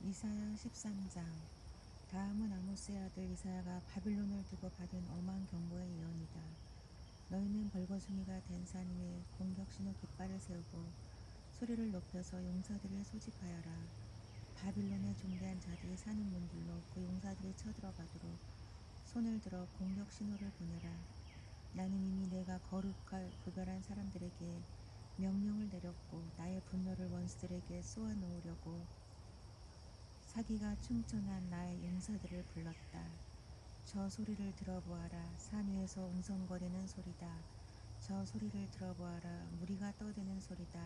이사야 13장. 다음은 아모스의 아들 이사야가 바빌론을 두고 받은 엄한 경고의 예언이다. 너희는 벌거숭이가 된 산 위에 공격 신호 깃발을 세우고 소리를 높여서 용사들을 소집하여라. 바빌론의 중대한 자들이 사는 문들로 그 용사들이 쳐들어가도록 손을 들어 공격 신호를 보내라. 나는 이미 내가 거룩할 구별한 사람들에게 명령을 내렸고 나의 분노를 원수들에게 쏘아 놓으려고 사기가 충천한 나의 용사들을 불렀다. 저 소리를 들어보아라. 산 위에서 웅성거리는 소리다. 저 소리를 들어보아라. 무리가 떠드는 소리다.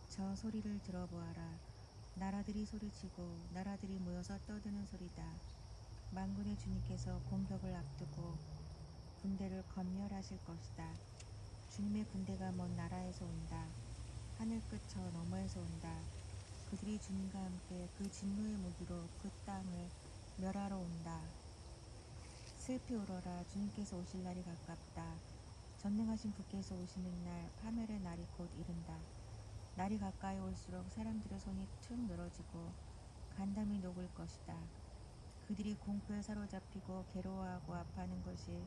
저 소리를 들어보아라. 나라들이 소리치고 나라들이 모여서 떠드는 소리다. 만군의 주님께서 공격을 앞두고 군대를 검열하실 것이다. 주님의 군대가 먼 나라에서 온다. 하늘 끝 저 너머에서 온다. 그들이 주님과 함께 그 진노의 무기로 그 땅을 멸하러 온다. 슬피 울어라. 주님께서 오실 날이 가깝다. 전능하신 주께서 오시는 날, 파멸의 날이 곧 이른다. 날이 가까이 올수록 사람들의 손이 툭 늘어지고 간담이 녹을 것이다. 그들이 공포에 사로잡히고 괴로워하고 아파하는 것이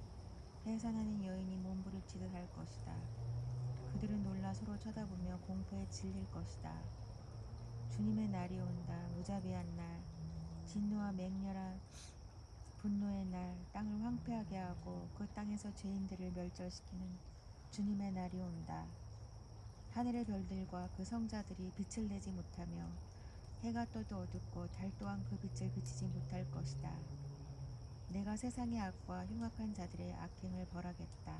해산하는 여인이 몸부림치듯 할 것이다. 그들은 놀라 서로 쳐다보며 공포에 질릴 것이다. 주님의 날이 온다. 무자비한 날, 진노와 맹렬한 분노의 날, 땅을 황폐하게 하고 그 땅에서 죄인들을 멸절시키는 주님의 날이 온다. 하늘의 별들과 그 성자들이 빛을 내지 못하며 해가 떠도 어둡고 달 또한 그 빛을 비치지 못할 것이다. 내가 세상의 악과 흉악한 자들의 악행을 벌하겠다.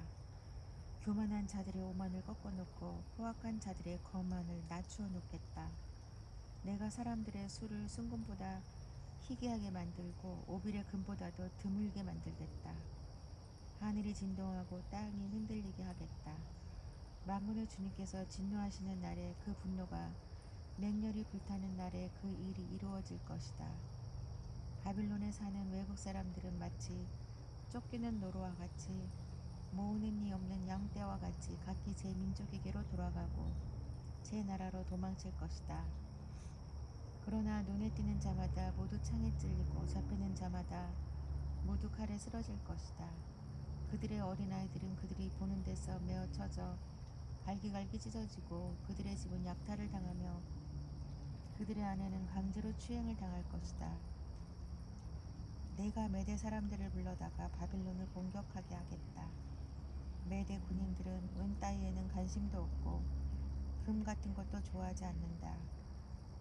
교만한 자들의 오만을 꺾어놓고 포악한 자들의 거만을 낮추어 놓겠다. 내가 사람들의 수를 순금보다 희귀하게 만들고 오빌의 금보다도 드물게 만들겠다. 하늘이 진동하고 땅이 흔들리게 하겠다. 만군의 주님께서 진노하시는 날에 그 분노가 맹렬히 불타는 날에 그 일이 이루어질 것이다. 바빌론에 사는 외국 사람들은 마치 쫓기는 노루와 같이 모으는 이 없는 양떼와 같이 각기 제 민족에게로 돌아가고 제 나라로 도망칠 것이다. 그러나 눈에 띄는 자마다 모두 창에 찔리고 잡히는 자마다 모두 칼에 쓰러질 것이다. 그들의 어린아이들은 그들이 보는 데서 메어 쳐져 갈기갈기 찢어지고 그들의 집은 약탈을 당하며 그들의 아내는 강제로 추행을 당할 것이다. 내가 메대 사람들을 불러다가 바빌론을 공격하게 하겠다. 메대 군인들은 은 따위에는 관심도 없고 금 같은 것도 좋아하지 않는다.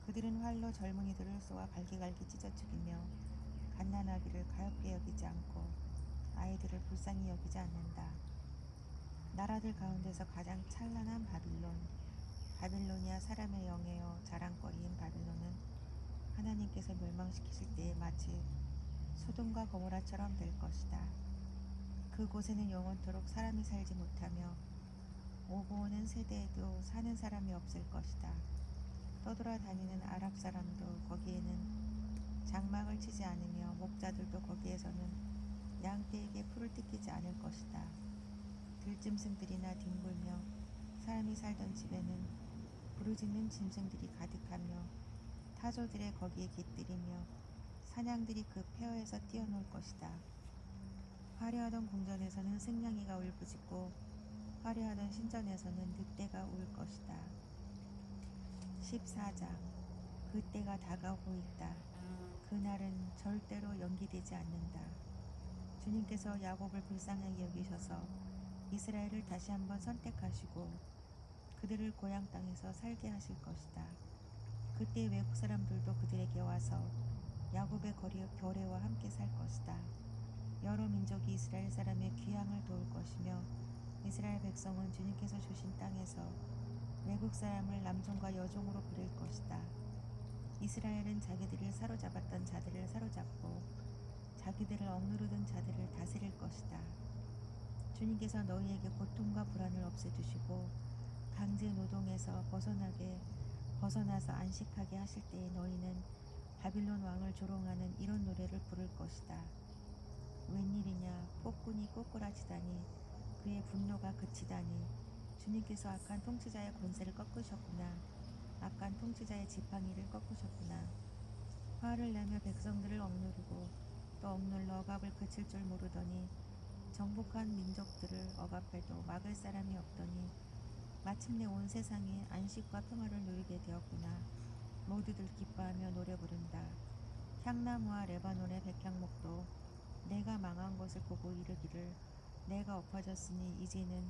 그들은 활로 젊은이들을 쏘아 갈기갈기 찢어 죽이며 갓난아기를 가엾게 여기지 않고 아이들을 불쌍히 여기지 않는다. 나라들 가운데서 가장 찬란한 바빌론, 바빌로니아 사람의 영예요 자랑거리인 바빌론은 하나님께서 멸망시키실 때에 마치 소돔과 고모라처럼 될 것이다. 그곳에는 영원토록 사람이 살지 못하며 오고 오는 세대에도 사는 사람이 없을 것이다. 떠돌아다니는 아랍 사람도 거기에는 장막을 치지 않으며 목자들도 거기에서는 양떼에게 풀을 뜯기지 않을 것이다. 들짐승들이나 뒹굴며 사람이 살던 집에는 부르짖는 짐승들이 가득하며 타조들의 거기에 깃들이며 사냥들이 그 폐허에서 뛰어놀 것이다. 화려하던 궁전에서는 승냥이가 울부짖고 화려하던 신전에서는 늑대가 울 것이다. 14장. 그때가 다가오고 있다. 그날은 절대로 연기되지 않는다. 주님께서 야곱을 불쌍하게 여기셔서 이스라엘을 다시 한번 선택하시고 그들을 고향 땅에서 살게 하실 것이다. 그때 외국 사람들도 그들에게 와서 야곱의 결례와 함께 살 것이다. 여러 민족이 이스라엘 사람의 귀향을 도울 것이며 이스라엘 백성은 주님께서 주신 땅에서 외국 사람을 남종과 여종으로 부릴 것이다. 이스라엘은 자기들을 사로잡았던 자들을 사로잡고 자기들을 억누르던 자들을 다스릴 것이다. 주님께서 너희에게 고통과 불안을 없애주시고 강제 노동에서 벗어나서 안식하게 하실 때에 너희는 바빌론 왕을 조롱하는 이런 노래를 부를 것이다. 웬일이냐, 폭군이 꼬꾸라치다니, 그의 분노가 그치다니, 주님께서 악한 통치자의 권세를 꺾으셨구나. 악한 통치자의 지팡이를 꺾으셨구나. 화를 내며 백성들을 억누르고 또 억눌러 억압을 그칠 줄 모르더니 정복한 민족들을 억압해도 막을 사람이 없더니 마침내 온 세상이 안식과 평화를 누리게 되었구나. 모두들 기뻐하며 노래 부른다. 향나무와 레바논의 백향목도 내가 망한 것을 보고 이르기를 내가 엎어졌으니 이제는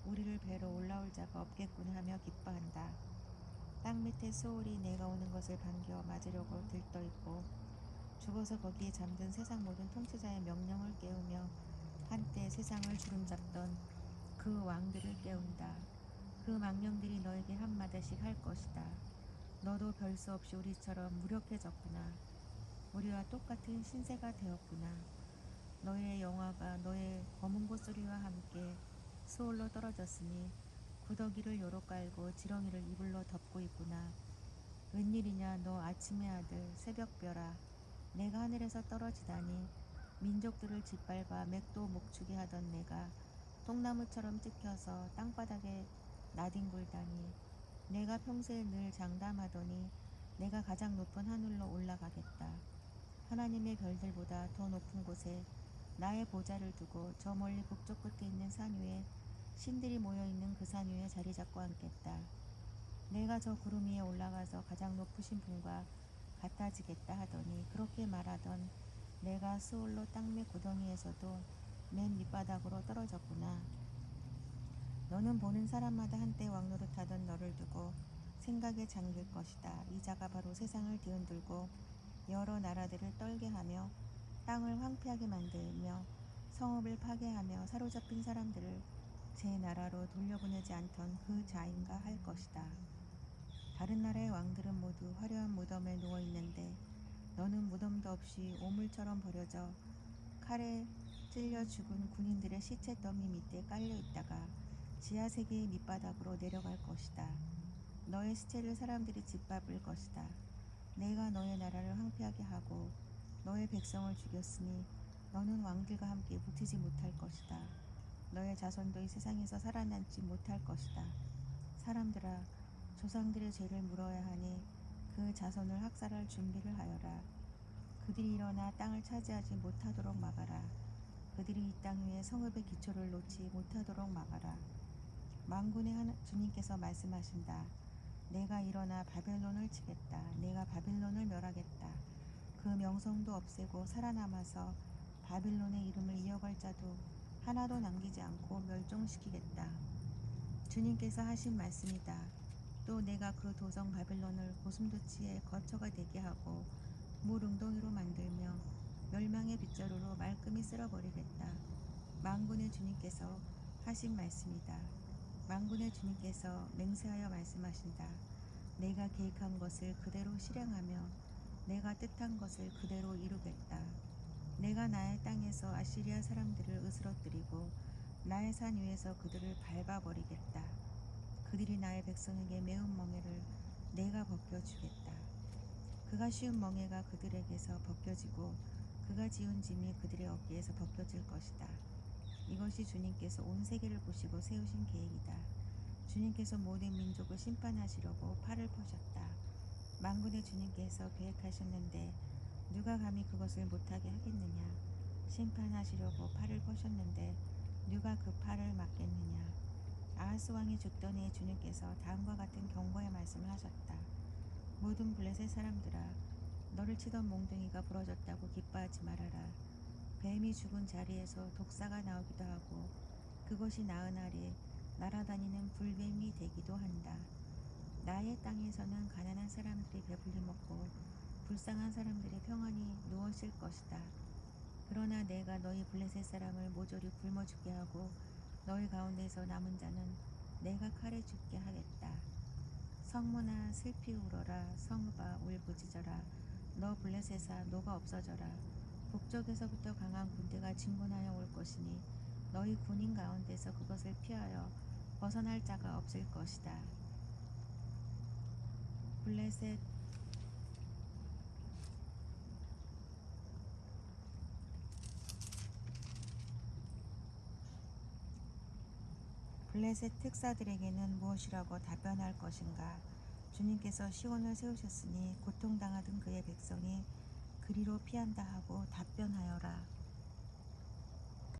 우리를 뵈러 올라올 자가 없겠구나 하며 기뻐한다. 땅 밑에 소울이 내가 오는 것을 반겨 맞으려고 들떠있고 죽어서 거기에 잠든 세상 모든 통치자의 명령을 깨우며 한때 세상을 주름잡던 그 왕들을 깨운다. 그 망령들이 너에게 한마디씩 할 것이다. 너도 별 수 없이 우리처럼 무력해졌구나. 우리와 똑같은 신세가 되었구나. 너의 영화가 너의 검은 고소리와 함께 수월로 떨어졌으니 구더기를 요로 깔고 지렁이를 이불로 덮고 있구나. 웬일이냐 너 아침의 아들 새벽별아 내가 하늘에서 떨어지다니 민족들을 짓밟아 맥도 목축이 하던 내가 통나무처럼 찍혀서 땅바닥에 나뒹굴다니 내가 평소에 늘 장담하더니 내가 가장 높은 하늘로 올라가겠다. 하나님의 별들보다 더 높은 곳에 나의 보좌를 두고 저 멀리 북쪽 끝에 있는 산 위에 신들이 모여있는 그 산 위에 자리 잡고 앉겠다. 내가 저 구름 위에 올라가서 가장 높으신 분과 같아지겠다 하더니 그렇게 말하던 내가 스올로 땅밑 구덩이에서도 맨 밑바닥으로 떨어졌구나. 너는 보는 사람마다 한때 왕노릇하던 너를 두고 생각에 잠길 것이다. 이 자가 바로 세상을 뒤흔들고 여러 나라들을 떨게 하며 땅을 황폐하게 만들며 성읍을 파괴하며 사로잡힌 사람들을 제 나라로 돌려보내지 않던 그 자인가 할 것이다. 다른 나라의 왕들은 모두 화려한 무덤에 누워있는데 너는 무덤도 없이 오물처럼 버려져 칼에 찔려 죽은 군인들의 시체 더미 밑에 깔려 있다가 지하세계의 밑바닥으로 내려갈 것이다. 너의 시체를 사람들이 짓밟을 것이다. 내가 너의 나라를 황폐하게 하고 너의 백성을 죽였으니 너는 왕들과 함께 붙이지 못할 것이다. 너의 자손도 이 세상에서 살아남지 못할 것이다. 사람들아, 조상들의 죄를 물어야 하니 그 자손을 학살할 준비를 하여라. 그들이 일어나 땅을 차지하지 못하도록 막아라. 그들이 이 땅 위에 성읍의 기초를 놓지 못하도록 막아라. 만군의 주님께서 말씀하신다. 내가 일어나 바벨론을 치겠다. 내가 바벨론을 멸하겠다. 그 명성도 없애고 살아남아서 바벨론의 이름을 이어갈 자도 하나도 남기지 않고 멸종시키겠다. 주님께서 하신 말씀이다. 또 내가 그 도성 바벨론을 고슴도치의 거처가 되게 하고 물웅덩이로 만들며 멸망의 빗자루로 말끔히 쓸어버리겠다. 만군의 주님께서 하신 말씀이다. 만군의 주님께서 맹세하여 말씀하신다. 내가 계획한 것을 그대로 실행하며 내가 뜻한 것을 그대로 이루겠다. 내가 나의 땅에서 아시리아 사람들을 으스러뜨리고 나의 산 위에서 그들을 밟아버리겠다. 그들이 나의 백성에게 매운 멍에를 내가 벗겨주겠다. 그가 씌운 멍에가 그들에게서 벗겨지고 그가 지은 짐이 그들의 어깨에서 벗겨질 것이다. 이것이 주님께서 온 세계를 보시고 세우신 계획이다. 주님께서 모든 민족을 심판하시려고 팔을 펴셨다. 만군의 주님께서 계획하셨는데 누가 감히 그것을 못하게 하겠느냐. 심판하시려고 팔을 펴셨는데 누가 그 팔을 막겠느냐. 아하스 왕이 죽던 해에 주님께서 다음과 같은 경고의 말씀을 하셨다. 모든 블레셋 사람들아, 너를 치던 몽둥이가 부러졌다고 기뻐하지 말아라. 뱀이 죽은 자리에서 독사가 나오기도 하고 그것이 나은 아래 날아다니는 불뱀이 되기도 한다. 나의 땅에서는 가난한 사람들이 배불리 먹고 불쌍한 사람들이 평안히 누워 쉴 것이다. 그러나 내가 너희 블레셋 사람을 모조리 굶어 죽게 하고 너희 가운데서 남은 자는 내가 칼에 죽게 하겠다. 성문아 슬피 울어라. 성읍아 울부짖어라. 너 블레셋아 노가 없어져라. 북쪽에서부터 강한 군대가 진군하여 올 것이니 너희 군인 가운데서 그것을 피하여 벗어날 자가 없을 것이다. 블레셋 특사들에게는 무엇이라고 답변할 것인가? 주님께서 시온을 세우셨으니 고통당하던 그의 백성이 그리로 피한다 하고 답변하여라